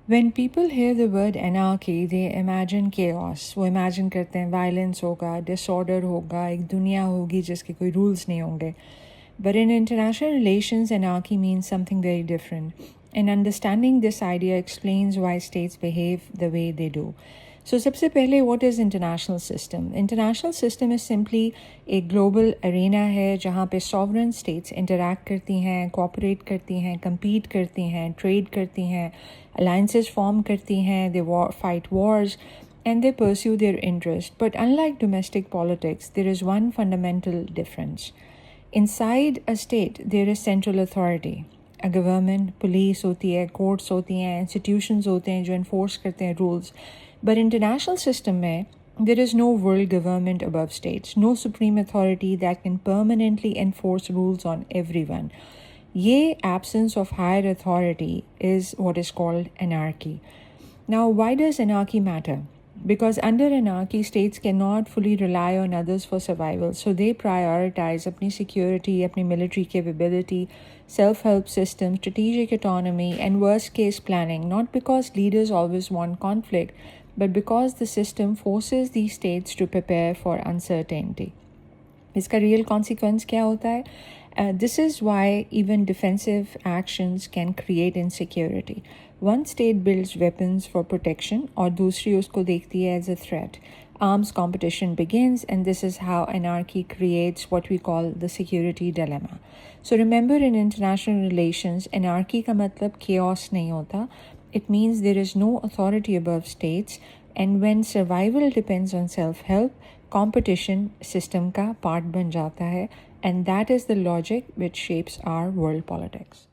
When people hear the word anarchy, they imagine chaos. वो imagine करते हैं violence होगा, disorder होगा, एक दुनिया होगी जिसके कोई rules नहीं होंगे. But in international relations, anarchy means something very different. And understanding this idea explains why states behave the way they do. So सबसे पहले what is international system? International system is simply एक global arena है जहाँ पे sovereign states interact करती हैं, cooperate करती हैं, compete करती हैं, trade करती हैं, alliances form करती हैं, they fight wars, and they pursue their interest. But unlike domestic politics, there is one fundamental difference. Inside a state, there is central authority. A government, police होती है, courts होती हैं, institutions होते हैं जो enforce करते हैं rules. But international system में there is no world government above states, no supreme authority that can permanently enforce rules on everyone. Ye absence of higher authority is what is called anarchy. Now, why does anarchy matter? Because under anarchy, states cannot fully rely on others for survival. So they prioritize apni security, apni military capability, self-help system, strategic autonomy, and worst-case planning, not because leaders always want conflict, but because the system forces these states to prepare for uncertainty. इसका real consequence क्या होता है? This is why even defensive actions can create insecurity. One state builds weapons for protection और दूसरी उसको देखती है as a threat. Arms competition begins, and this is how anarchy creates what we call the security dilemma. So remember, in international relations, anarchy का मतलब chaos नहीं होता. It means there is no authority above states, and when survival depends on self-help, competition system का part बन जाता है, and that is the logic which shapes our world politics.